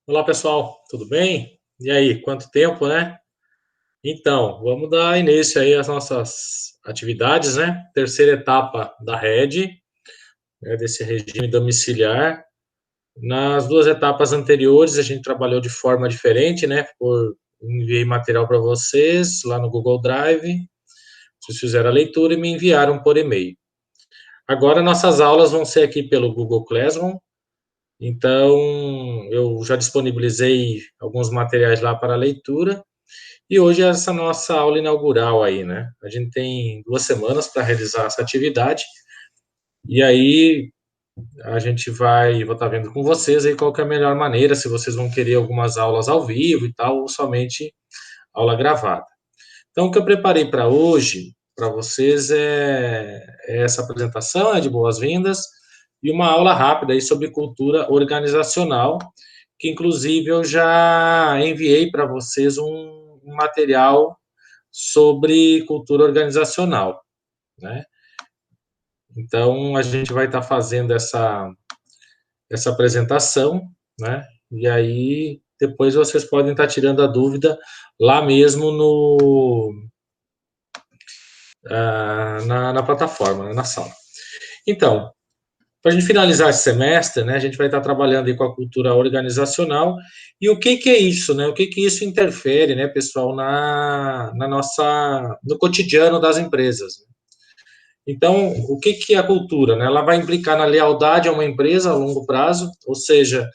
Olá, pessoal, tudo bem? E aí, quanto tempo, né? Então, vamos dar início aí às nossas atividades, né? Terceira etapa da RED, né, desse regime domiciliar. Nas duas etapas anteriores, a gente trabalhou de forma diferente, né? Enviei material para vocês lá no Google Drive, vocês fizeram a leitura e me enviaram por e-mail. Agora, nossas aulas vão ser aqui pelo Google Classroom. Então, eu já disponibilizei alguns materiais lá para leitura. E hoje é essa nossa aula inaugural aí, né? A gente tem 2 semanas para realizar essa atividade. E aí vou estar vendo com vocês aí qual que é a melhor maneira, se vocês vão querer algumas aulas ao vivo e tal, ou somente aula gravada. Então, o que eu preparei para hoje, para vocês, é essa apresentação, de boas-vindas, e uma aula rápida aí sobre cultura organizacional, que inclusive eu já enviei para vocês um material sobre cultura organizacional, né? Então, a gente vai estar fazendo essa apresentação, né? E aí, depois vocês podem estar tirando a dúvida lá mesmo na plataforma, né, na sala. Então, para a gente finalizar esse semestre, né, a gente vai estar trabalhando aí com a cultura organizacional. E o que é isso, né? O que isso interfere, né, pessoal, no cotidiano das empresas. Então, o que é a cultura, né? Ela vai implicar na lealdade a uma empresa a longo prazo, ou seja,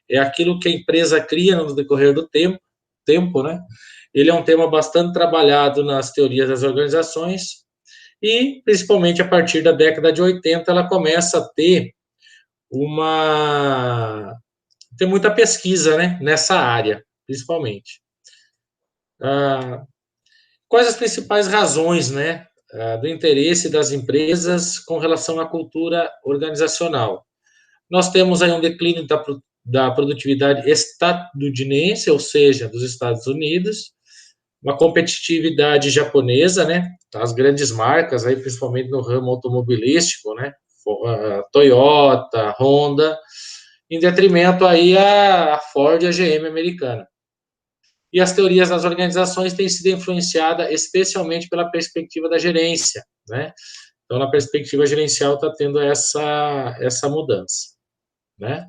é aquilo que a empresa cria no decorrer do tempo, né? Ele é um tema bastante trabalhado nas teorias das organizações e, principalmente a partir da década de 80, ela começa a ter muita pesquisa, né, nessa área, principalmente. Quais as principais razões, né, do interesse das empresas com relação à cultura organizacional? Nós temos aí um declínio da produtividade estadunidense, ou seja, dos Estados Unidos, uma competitividade japonesa, né? As grandes marcas, aí, principalmente no ramo automobilístico, né? Toyota, Honda, em detrimento aí a Ford e a GM americana. E as teorias das organizações têm sido influenciadas especialmente pela perspectiva da gerência, né? Então, na perspectiva gerencial, está tendo essa mudança, né?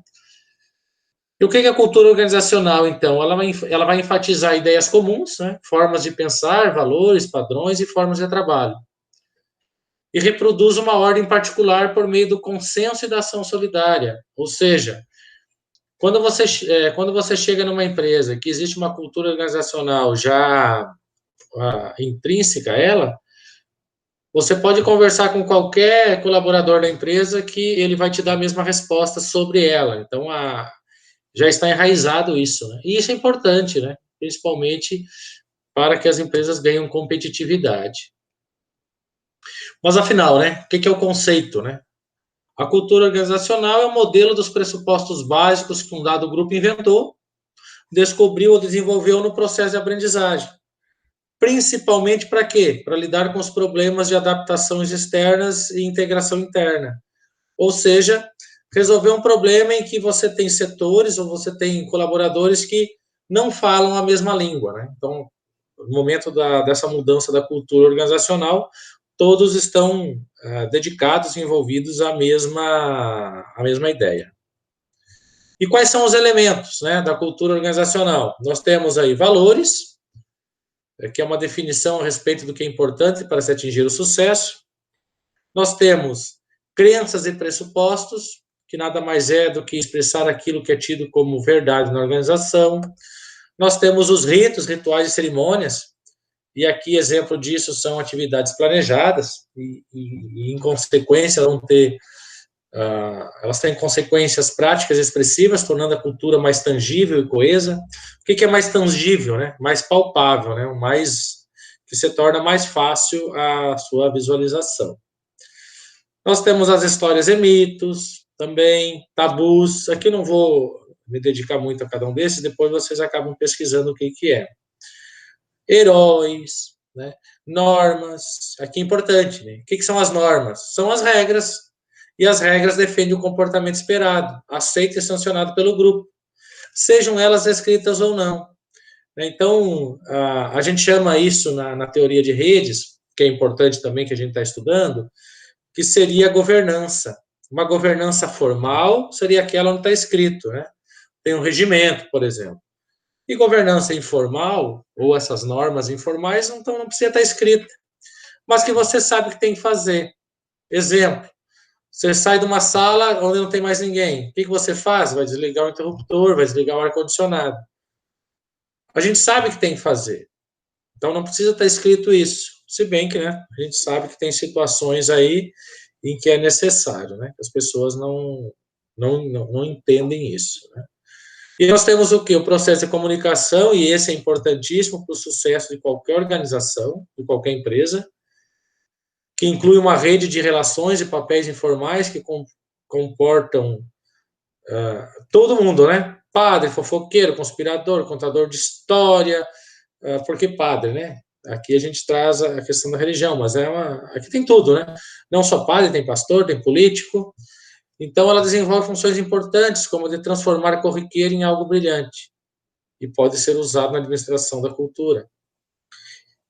E o que é a cultura organizacional, então? Ela vai enfatizar ideias comuns, né? Formas de pensar, valores, padrões e formas de trabalho. E reproduz uma ordem particular por meio do consenso e da ação solidária. Ou seja, quando você chega numa empresa que existe uma cultura organizacional já intrínseca a ela, você pode conversar com qualquer colaborador da empresa que ele vai te dar a mesma resposta sobre ela. Então, já está enraizado isso, né? E isso é importante, né? Principalmente para que as empresas ganhem competitividade. Mas afinal, né? O que é o conceito, né? A cultura organizacional é o modelo dos pressupostos básicos que um dado grupo inventou, descobriu ou desenvolveu no processo de aprendizagem. Principalmente para quê? Para lidar com os problemas de adaptações externas e integração interna. Ou seja, resolver um problema em que você tem setores ou você tem colaboradores que não falam a mesma língua, né? Então, no momento dessa mudança da cultura organizacional, todos estão dedicados e envolvidos à mesma ideia. E quais são os elementos, né, da cultura organizacional? Nós temos aí valores, que é uma definição a respeito do que é importante para se atingir o sucesso. Nós temos crenças e pressupostos, que nada mais é do que expressar aquilo que é tido como verdade na organização. Nós temos os ritos, rituais e cerimônias, e aqui exemplo disso são atividades planejadas, e em consequência elas têm consequências práticas e expressivas, tornando a cultura mais tangível e coesa. O que é mais tangível, né? Mais palpável, né? Que se torna mais fácil a sua visualização. Nós temos as histórias e mitos, também tabus. Aqui não vou me dedicar muito a cada um desses, depois vocês acabam pesquisando o que é. Heróis, né? Normas. Aqui é importante, né? O que são as normas? São as regras, e as regras defendem o comportamento esperado, aceito e sancionado pelo grupo. sejam elas escritas ou não. Então, a gente chama isso na teoria de redes, que é importante também que a gente está estudando, que seria a governança. Uma governança formal seria aquela onde está escrito, né? Tem um regimento, por exemplo. E governança informal, ou essas normas informais, então não precisa estar escrita, mas que você sabe que tem que fazer. Exemplo, você sai de uma sala onde não tem mais ninguém. O que você faz? Vai desligar o interruptor, vai desligar o ar-condicionado. A gente sabe que tem que fazer. Então não precisa estar escrito isso. Se bem que, né, a gente sabe que tem situações aí em que é necessário, né? As pessoas não entendem isso, né? E nós temos o quê? O processo de comunicação, e esse é importantíssimo para o sucesso de qualquer organização, de qualquer empresa, que inclui uma rede de relações e papéis informais que comportam todo mundo, né? Padre, fofoqueiro, conspirador, contador de história, porque padre, né? Aqui a gente traz a questão da religião, mas aqui tem tudo, né? Não só padre, tem pastor, tem político. Então, ela desenvolve funções importantes, como de transformar corriqueiro em algo brilhante, e pode ser usado na administração da cultura.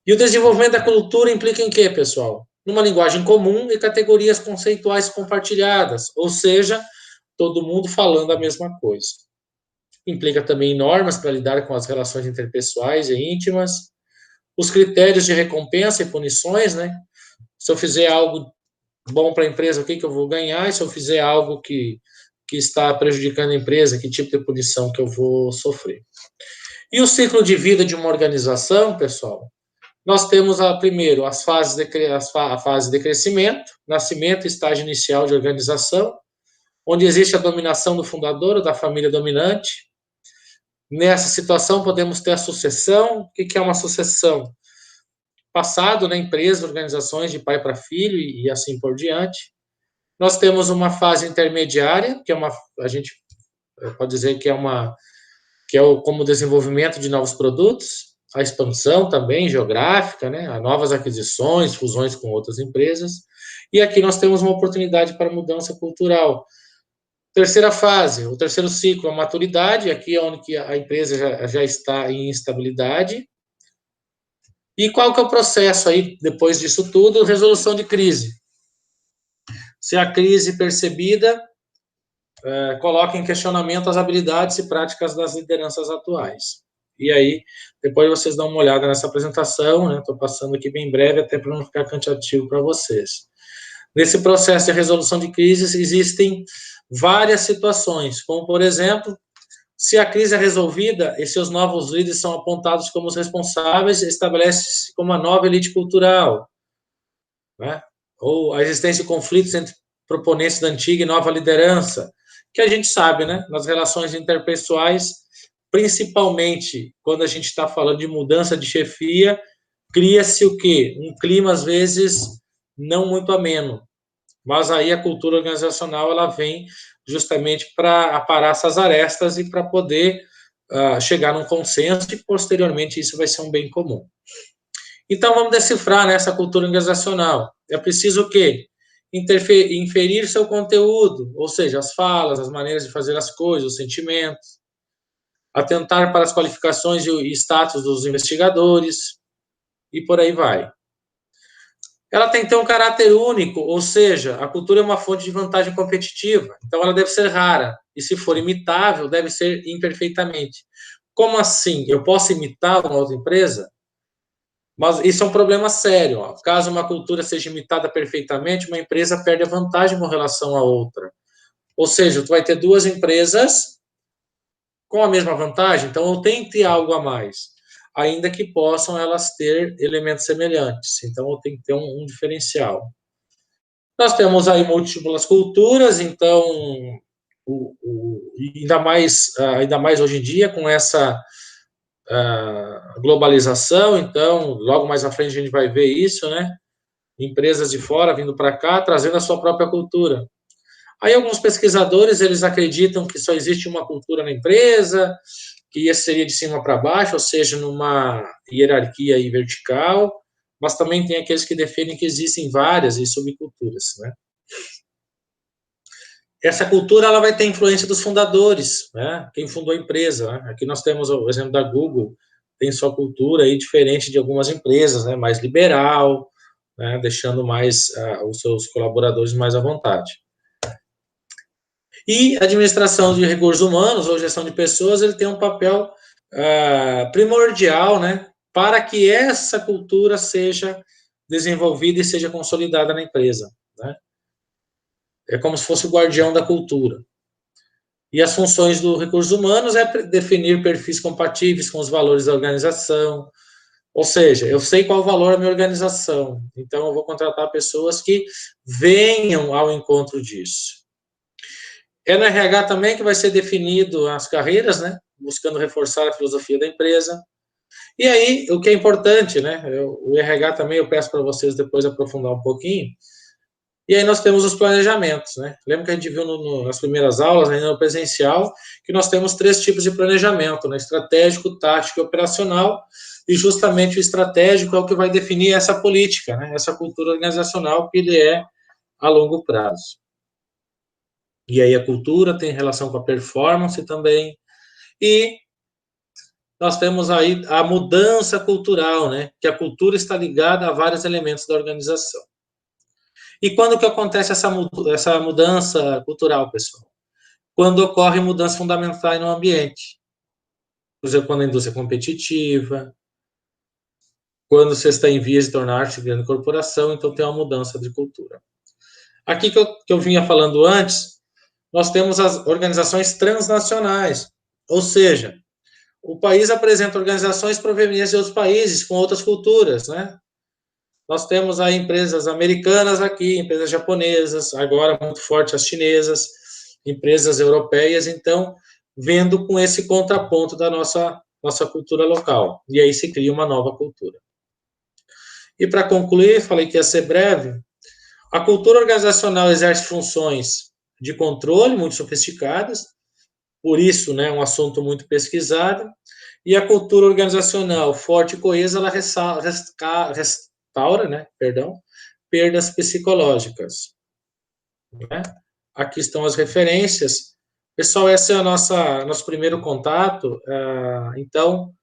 E o desenvolvimento da cultura implica em quê, pessoal? Numa linguagem comum e categorias conceituais compartilhadas, ou seja, todo mundo falando a mesma coisa. Implica também normas para lidar com as relações interpessoais e íntimas, os critérios de recompensa e punições, né? Se eu fizer algo bom para a empresa, o que eu vou ganhar? E se eu fizer algo que está prejudicando a empresa, que tipo de punição que eu vou sofrer? E o ciclo de vida de uma organização, pessoal? Nós temos, primeiro, a fase de crescimento, nascimento e estágio inicial de organização, onde existe a dominação do fundador ou da família dominante. Nessa situação, podemos ter a sucessão. O que é uma sucessão? Passado na empresa, organizações de pai para filho e assim por diante. Nós temos uma fase intermediária, que a gente pode dizer que é como o desenvolvimento de novos produtos, a expansão também geográfica, né, a novas aquisições, fusões com outras empresas. E aqui nós temos uma oportunidade para mudança cultural. Terceira fase, o terceiro ciclo, a maturidade, aqui é onde a empresa já está em instabilidade. E qual que é o processo aí, depois disso tudo? Resolução de crise. Se a crise percebida coloca em questionamento as habilidades e práticas das lideranças atuais. E aí, depois vocês dão uma olhada nessa apresentação, né? Estou passando aqui bem breve, até para não ficar cansativo para vocês. Nesse processo de resolução de crises, existem várias situações, como, por exemplo, se a crise é resolvida e seus novos líderes são apontados como os responsáveis, estabelece-se uma nova elite cultural, né? Ou a existência de conflitos entre proponentes da antiga e nova liderança, que a gente sabe, né? Nas relações interpessoais, principalmente quando a gente está falando de mudança de chefia, cria-se o quê? Um clima, às vezes, não muito ameno. Mas aí a cultura organizacional, ela vem justamente para aparar essas arestas e para poder chegar num consenso e, posteriormente, isso vai ser um bem comum. Então, vamos decifrar nessa cultura organizacional. É preciso o quê? Inferir seu conteúdo, ou seja, as falas, as maneiras de fazer as coisas, os sentimentos, atentar para as qualificações e status dos investigadores, e por aí vai. Ela tem que ter um caráter único, ou seja, a cultura é uma fonte de vantagem competitiva, então ela deve ser rara, e se for imitável, deve ser imperfeitamente. Como assim? Eu posso imitar uma outra empresa? Mas isso é um problema sério. Ó. Caso uma cultura seja imitada perfeitamente, uma empresa perde a vantagem com relação à outra. Ou seja, tu vai ter duas empresas com a mesma vantagem, então eu tenho que ter algo a mais, ainda que possam elas ter elementos semelhantes. Então eu tenho que ter um diferencial. Nós temos aí múltiplas culturas, então ainda mais hoje em dia com essa globalização, então, logo mais à frente a gente vai ver isso, né? Empresas de fora vindo para cá, trazendo a sua própria cultura. Aí alguns pesquisadores, eles acreditam que só existe uma cultura na empresa, que esse seria de cima para baixo, ou seja, numa hierarquia aí vertical, mas também tem aqueles que defendem que existem várias e subculturas, né? essa cultura ela vai ter influência dos fundadores, né? Quem fundou a empresa, né? Aqui nós temos o exemplo da Google, tem sua cultura aí diferente de algumas empresas, né? Mais liberal, né? Deixando mais os seus colaboradores mais à vontade. E administração de recursos humanos ou gestão de pessoas, ele tem um papel primordial, né? Para que essa cultura seja desenvolvida e seja consolidada na empresa, né? É como se fosse o guardião da cultura. E as funções do recursos humanos é definir perfis compatíveis com os valores da organização. Ou seja, eu sei qual o valor da minha organização, então eu vou contratar pessoas que venham ao encontro disso. É no RH também que vai ser definido as carreiras, né? Buscando reforçar a filosofia da empresa. E aí, o que é importante, né? O RH também eu peço para vocês depois aprofundar um pouquinho. E aí nós temos os planejamentos, né? Lembra que a gente viu nas primeiras aulas, ainda no presencial, que nós temos 3 tipos de planejamento, né? Estratégico, tático e operacional. E justamente o estratégico é o que vai definir essa política, né? Essa cultura organizacional que ele é a longo prazo. E aí a cultura tem relação com a performance também. E nós temos aí a mudança cultural, né? Que a cultura está ligada a vários elementos da organização. E quando que acontece essa mudança cultural, pessoal? Quando ocorre mudança fundamental no ambiente. Por exemplo, quando a indústria é competitiva, quando você está em vias de tornar-se grande corporação, então tem uma mudança de cultura. Aqui que eu vinha falando antes, nós temos as organizações transnacionais, ou seja, o país apresenta organizações provenientes de outros países, com outras culturas, né? Nós temos aí empresas americanas aqui, empresas japonesas, agora muito forte as chinesas, empresas europeias, então, vendo com esse contraponto da nossa cultura local. E aí se cria uma nova cultura. E para concluir, falei que ia ser breve, a cultura organizacional exerce funções de controle muito sofisticadas, por isso, né, um assunto muito pesquisado, e a cultura organizacional forte e coesa, ela restaura, né, perdas psicológicas. Né? Aqui estão as referências. Pessoal, esse é o nosso primeiro contato, então,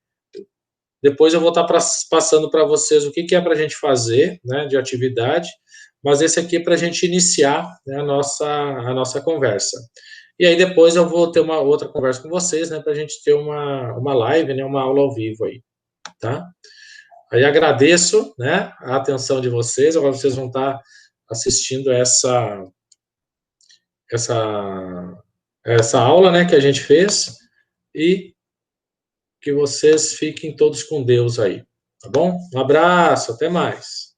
depois eu vou estar passando para vocês o que é para a gente fazer, né, de atividade, mas esse aqui é para a gente iniciar, né, a nossa conversa. E aí depois eu vou ter uma outra conversa com vocês, né, para a gente ter uma live, né, uma aula ao vivo aí, tá? Aí agradeço, né, a atenção de vocês, agora vocês vão estar assistindo essa aula, né, que a gente fez, e que vocês fiquem todos com Deus aí, tá bom? Um abraço, até mais.